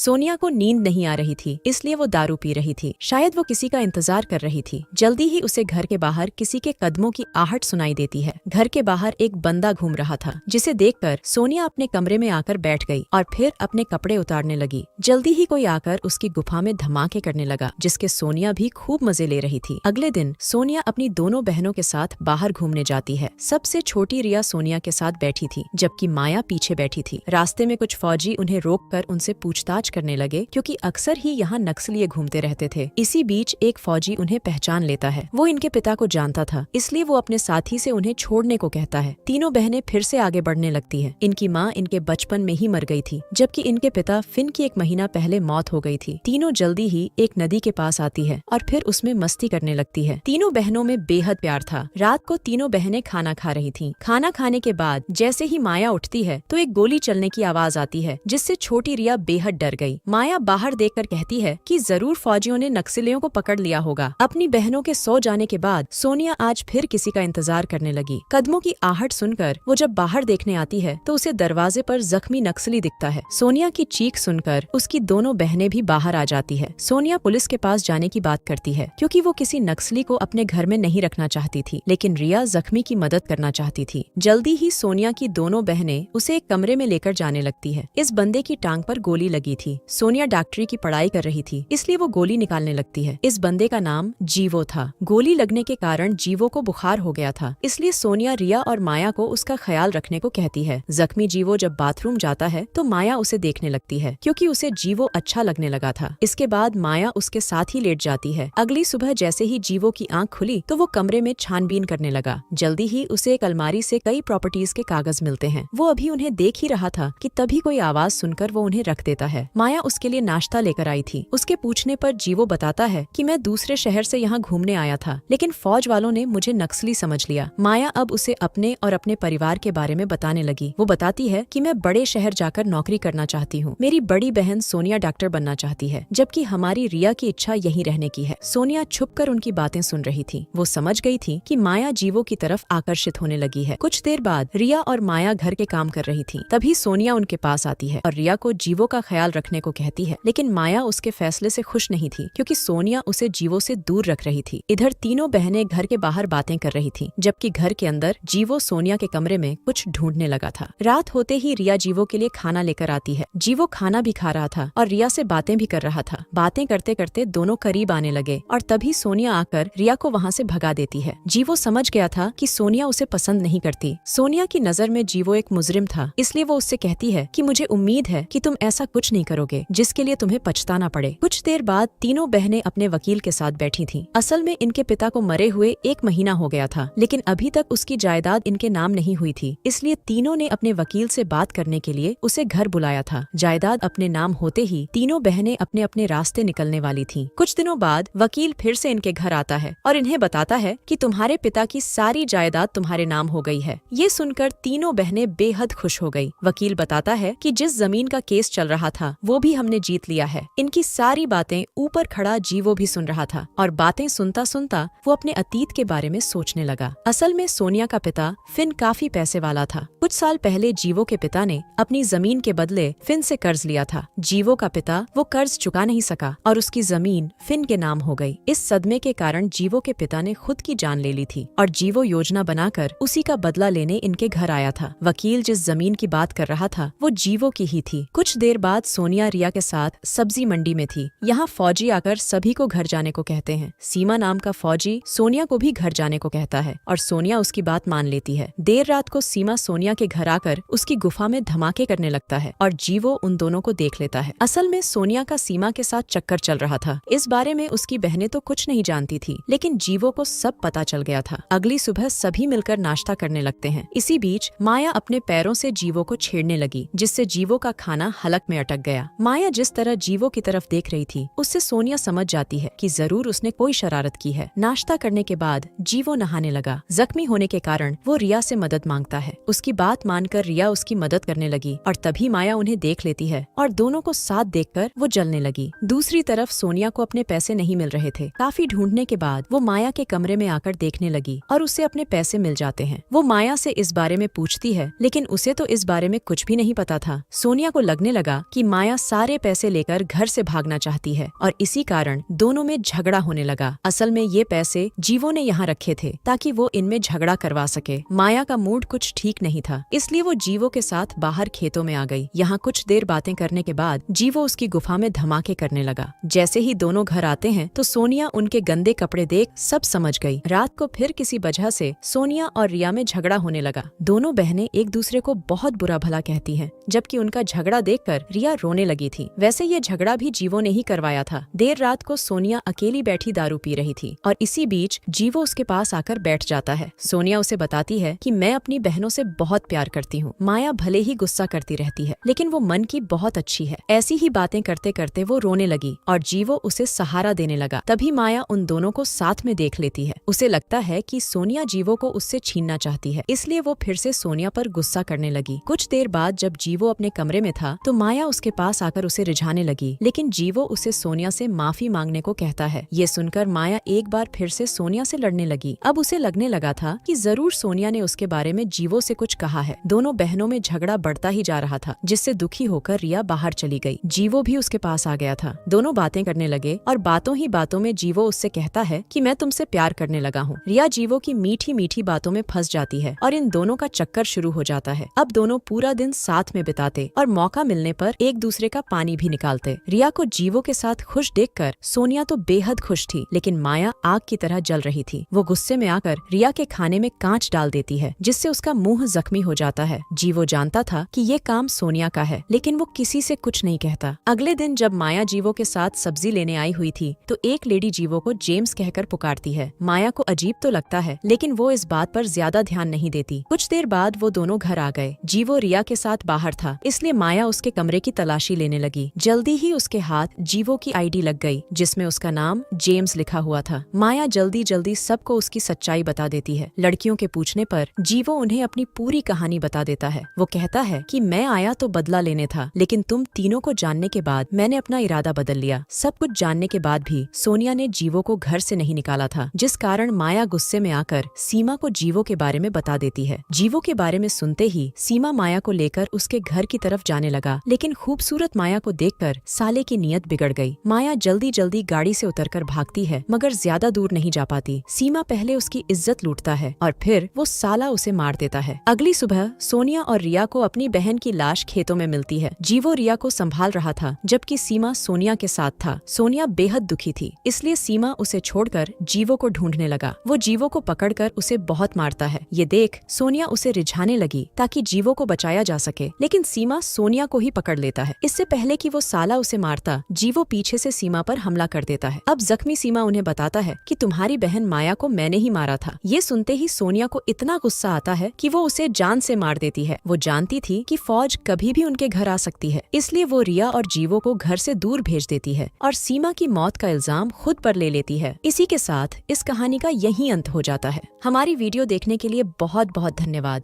सोनिया को नींद नहीं आ रही थी, इसलिए वो दारू पी रही थी। शायद वो किसी का इंतजार कर रही थी। जल्दी ही उसे घर के बाहर किसी के कदमों की आहट सुनाई देती है। घर के बाहर एक बंदा घूम रहा था, जिसे देखकर सोनिया अपने कमरे में आकर बैठ गई और फिर अपने कपड़े उतारने लगी। जल्दी ही कोई आकर उसकी गुफा में धमाके करने लगा, जिसके सोनिया भी खूब मजे ले रही थी। अगले दिन सोनिया अपनी दोनों बहनों के साथ बाहर घूमने जाती है। सबसे छोटी रिया सोनिया के साथ बैठी थी, जबकि माया पीछे बैठी थी। रास्ते में कुछ फौजी उन्हें रोककर उनसे पूछताछ करने लगे, क्योंकि अक्सर ही यहाँ नक्सली घूमते रहते थे। इसी बीच एक फौजी उन्हें पहचान लेता है। वो इनके पिता को जानता था, इसलिए वो अपने साथी से उन्हें छोड़ने को कहता है। तीनों बहनें फिर से आगे बढ़ने लगती हैं। इनकी माँ इनके बचपन में ही मर गई थी, जबकि इनके पिता फिन की 1 महीना पहले मौत हो गई थी। तीनों जल्दी ही एक नदी के पास आती है और फिर उसमें मस्ती करने लगती है। तीनों बहनों में बेहद प्यार था। रात को तीनों बहनें खाना खा रही थीं। खाना खाने के बाद जैसे ही माया उठती है तो एक गोली चलने की आवाज आती है, जिससे छोटी रिया बेहद डर गई। माया बाहर देखकर कहती है कि जरूर फौजियों ने नक्सलियों को पकड़ लिया होगा। अपनी बहनों के सो जाने के बाद सोनिया आज फिर किसी का इंतजार करने लगी। कदमों की आहट सुनकर वो जब बाहर देखने आती है तो उसे दरवाजे पर जख्मी नक्सली दिखता है। सोनिया की चीख सुनकर उसकी दोनों बहनें भी बाहर आ जाती है। सोनिया पुलिस के पास जाने की बात करती है, क्योंकि वो किसी नक्सली को अपने घर में नहीं रखना चाहती थी, लेकिन रिया जख्मी की मदद करना चाहती थी। जल्दी ही सोनिया की दोनों बहनें उसे एक कमरे में लेकर जाने लगती है। इस बंदे की टांग पर गोली लगी थी। सोनिया डॉक्टरी की पढ़ाई कर रही थी, इसलिए वो गोली निकालने लगती है। इस बंदे का नाम जीवो था। गोली लगने के कारण जीवो को बुखार हो गया था, इसलिए सोनिया रिया और माया को उसका ख्याल रखने को कहती है। जख्मी जीवो जब बाथरूम जाता है तो माया उसे देखने लगती है, क्योंकि उसे जीवो अच्छा लगने लगा था। इसके बाद माया उसके साथ ही लेट जाती है। अगली सुबह जैसे ही जीवो की आंख खुली तो वो कमरे में छानबीन करने लगा। जल्दी ही उसे एक अलमारी से कई प्रॉपर्टीज के कागज मिलते हैं। वो अभी उन्हें देख ही रहा था कि तभी कोई आवाज सुनकर वो उन्हें रख देता है। माया उसके लिए नाश्ता लेकर आई थी। उसके पूछने पर जीवो बताता है कि मैं दूसरे शहर से यहाँ घूमने आया था, लेकिन फौज वालों ने मुझे नक्सली समझ लिया। माया अब उसे अपने और अपने परिवार के बारे में बताने लगी। वो बताती है कि मैं बड़े शहर जाकर नौकरी करना चाहती हूँ। मेरी बड़ी बहन सोनिया डॉक्टर बनना चाहती है, जबकि हमारी रिया की इच्छा यहीं रहने की है। सोनिया छुपकर उनकी बातें सुन रही थी। वो समझ गई थी कि माया जीवो की तरफ आकर्षित होने लगी है। कुछ देर बाद रिया और माया घर के काम कर रही थी। तभी सोनिया उनके पास आती है और रिया को जीवो का ख्याल रखने को कहती है, लेकिन माया उसके फैसले से खुश नहीं थी, क्योंकि सोनिया उसे जीवो से दूर रख रही थी। इधर तीनों बहनें घर के बाहर बातें कर रही थी, जबकि घर के अंदर जीवो सोनिया के कमरे में कुछ ढूंढने लगा था। रात होते ही रिया जीवो के लिए खाना लेकर आती है। जीवो खाना भी खा रहा था और रिया से बातें भी कर रहा था। बातें करते करते दोनों करीब आने लगे और तभी सोनिया आकर रिया को वहाँ से भगा देती है। जीवो समझ गया था कि सोनिया उसे पसंद नहीं करती। सोनिया की नजर में जीवो एक मुजरिम था, इसलिए वो उससे कहती है कि मुझे उम्मीद है कि तुम ऐसा कुछ नहीं करोगे जिसके लिए तुम्हें पछताना पड़े। कुछ देर बाद तीनों बहनें अपने वकील के साथ बैठी थीं। असल में इनके पिता को मरे हुए 1 महीना हो गया था, लेकिन अभी तक उसकी जायदाद इनके नाम नहीं हुई थी, इसलिए तीनों ने अपने वकील से बात करने के लिए उसे घर बुलाया था। जायदाद अपने नाम होते ही तीनों बहनें अपने अपने रास्ते निकलने वाली थीं। कुछ दिनों बाद वकील फिर से इनके घर आता है और इन्हें बताता है कि तुम्हारे पिता की सारी जायदाद तुम्हारे नाम हो गई है। ये सुनकर तीनों बहनें बेहद खुश हो गई। वकील बताता है कि जिस जमीन का केस चल रहा था वो भी हमने जीत लिया है। इनकी सारी बातें ऊपर खड़ा जीवो भी सुन रहा था और बातें सुनता सुनता वो अपने अतीत के बारे में सोचने लगा। असल में सोनिया का पिता फिन काफी पैसे वाला था। कुछ साल पहले जीवो के पिता ने अपनी जमीन के बदले फिन से कर्ज लिया था। जीवो का पिता वो कर्ज चुका नहीं सका और उसकी जमीन फिन के नाम हो गई। इस सदमे के कारण जीवो के पिता ने खुद की जान ले ली थी और जीवो योजना बनाकर उसी का बदला लेने इनके घर आया था। वकील जिस जमीन की बात कर रहा था वो जीवो की ही थी। कुछ देर बाद सोनिया रिया के साथ सब्जी मंडी में थी। यहाँ फौजी आकर सभी को घर जाने को कहते हैं। सीमा नाम का फौजी सोनिया को भी घर जाने को कहता है और सोनिया उसकी बात मान लेती है। देर रात को सीमा सोनिया के घर आकर उसकी गुफा में धमाके करने लगता है और जीवो उन दोनों को देख लेता है। असल में सोनिया का सीमा के साथ चक्कर चल रहा था। इस बारे में उसकी बहनें तो कुछ नहीं जानती थी, लेकिन जीवो को सब पता चल गया था। अगली सुबह सभी मिलकर नाश्ता करने लगते हैं। इसी बीच माया अपने पैरों से जीवो को छेड़ने लगी, जिससे जीवो का खाना हलक में अटक गया। माया जिस तरह जीवो की तरफ देख रही थी उससे सोनिया समझ जाती है कि जरूर उसने कोई शरारत की है। नाश्ता करने के बाद जीवो नहाने लगा। जख्मी होने के कारण वो रिया से मदद मांगता है। उसकी बात मानकर रिया उसकी मदद करने लगी और तभी माया उन्हें देख लेती है और दोनों को साथ देखकर वो जलने लगी। दूसरी तरफ सोनिया को अपने पैसे नहीं मिल रहे थे। काफी ढूंढने के बाद वो माया के कमरे में आकर देखने लगी और उसे अपने पैसे मिल जाते हैं। वो माया से इस बारे में पूछती है, लेकिन उसे तो इस बारे में कुछ भी नहीं पता था। सोनिया को लगने लगा कि माया माया सारे पैसे लेकर घर से भागना चाहती है और इसी कारण दोनों में झगड़ा होने लगा। असल में ये पैसे जीवो ने यहाँ रखे थे ताकि वो इनमें झगड़ा करवा सके। माया का मूड कुछ ठीक नहीं था, इसलिए वो जीवो के साथ बाहर खेतों में आ गई। यहाँ कुछ देर बातें करने के बाद जीवो उसकी गुफा में धमाके करने लगा। जैसे ही दोनों घर आते हैं तो सोनिया उनके गंदे कपड़े देख सब समझ गई। रात को फिर किसी वजह से सोनिया और रिया में झगड़ा होने लगा। दोनों बहनें एक दूसरे को बहुत बुरा भला कहती हैं, जबकि उनका झगड़ा देखकर रिया रोने लगी थी। वैसे ये झगड़ा भी जीवो ने ही करवाया था। देर रात को सोनिया अकेली बैठी दारू पी रही थी और इसी बीच जीवो उसके पास आकर बैठ जाता है। सोनिया उसे बताती है कि मैं अपनी बहनों से बहुत प्यार करती हूँ। माया भले ही गुस्सा करती रहती है, लेकिन वो मन की बहुत अच्छी है। ऐसी ही बातें करते करते वो रोने लगी और जीवो उसे सहारा देने लगा। तभी माया उन दोनों को साथ में देख लेती है। उसे लगता है कि सोनिया जीवो को उससे छीनना चाहती है, इसलिए वो फिर से सोनिया पर गुस्सा करने लगी। कुछ देर बाद जब जीवो अपने कमरे में था तो माया उसके पास आकर उसे रिझाने लगी, लेकिन जीवो उसे सोनिया से माफी मांगने को कहता है। ये सुनकर माया एक बार फिर से सोनिया से लड़ने लगी। अब उसे लगने लगा था कि जरूर सोनिया ने उसके बारे में जीवो से कुछ कहा है। दोनों बहनों में झगड़ा बढ़ता ही जा रहा था, जिससे दुखी होकर रिया बाहर चली गई। जीवो भी उसके पास आ गया था। दोनों बातें करने लगे और बातों ही बातों में जीवो उससे कहता है कि मैं तुमसे प्यार करने लगा हूँ। रिया जीवो की मीठी मीठी बातों में फंस जाती है और इन दोनों का चक्कर शुरू हो जाता है। अब दोनों पूरा दिन साथ में बिताते और मौका मिलने पर एक दूसरे का पानी भी निकालते। रिया को जीवो के साथ खुश देखकर सोनिया तो बेहद खुश थी, लेकिन माया आग की तरह जल रही थी। वो गुस्से में आकर रिया के खाने में कांच डाल देती है, जिससे उसका मुंह जख्मी हो जाता है। जीवो जानता था कि ये काम सोनिया का है, लेकिन वो किसी से कुछ नहीं कहता। अगले दिन जब माया जीवो के साथ सब्जी लेने आई हुई थी तो एक लेडी जीवो को जेम्स कहकर पुकारती है। माया को अजीब तो लगता है, लेकिन वो इस बात पर ज्यादा ध्यान नहीं देती। कुछ देर बाद वो दोनों घर आ गए। जीवो रिया के साथ बाहर था, इसलिए माया उसके कमरे की तलाशी लेने लगी। जल्दी ही उसके हाथ जीवो की आईडी लग गई, जिसमें उसका नाम जेम्स लिखा हुआ था। माया जल्दी जल्दी सबको उसकी सच्चाई बता देती है। लड़कियों के पूछने पर जीवो उन्हें अपनी पूरी कहानी बता देता है। वो कहता है कि मैं आया तो बदला लेने था, लेकिन तुम तीनों को जानने के बाद मैंने अपना इरादा बदल लिया। सब कुछ जानने के बाद भी सोनिया ने जीवो को घर से नहीं निकाला था, जिस कारण माया गुस्से में आकर सीमा को जीवो के बारे में बता देती है। जीवो के बारे में सुनते ही सीमा माया को लेकर उसके घर की तरफ जाने लगा, लेकिन खूबसूरत माया को देखकर साले की नीयत बिगड़ गई। माया जल्दी जल्दी गाड़ी से उतरकर भागती है, मगर ज्यादा दूर नहीं जा पाती। सीमा पहले उसकी इज्जत लूटता है और फिर वो साला उसे मार देता है। अगली सुबह सोनिया और रिया को अपनी बहन की लाश खेतों में मिलती है। जीवो रिया को संभाल रहा था, जबकि सीमा सोनिया के साथ था। सोनिया बेहद दुखी थी, इसलिए सीमा उसे छोड़कर जीवो को ढूंढने लगा। वो जीवो को पकड़कर उसे बहुत मारता है। ये देख सोनिया उसे रिझाने लगी ताकि जीवो को बचाया जा सके, लेकिन सीमा सोनिया को ही पकड़ लेता है। इससे पहले कि वो साला उसे मारता, जीवो पीछे से सीमा पर हमला कर देता है। अब जख्मी सीमा उन्हें बताता है कि तुम्हारी बहन माया को मैंने ही मारा था। ये सुनते ही सोनिया को इतना गुस्सा आता है कि वो उसे जान से मार देती है। वो जानती थी कि फौज कभी भी उनके घर आ सकती है, इसलिए वो रिया और जीवो को घर से दूर भेज देती है और सीमा की मौत का इल्जाम खुद पर ले लेती है। इसी के साथ इस कहानी का यही अंत हो जाता है। हमारी वीडियो देखने के लिए बहुत बहुत धन्यवाद।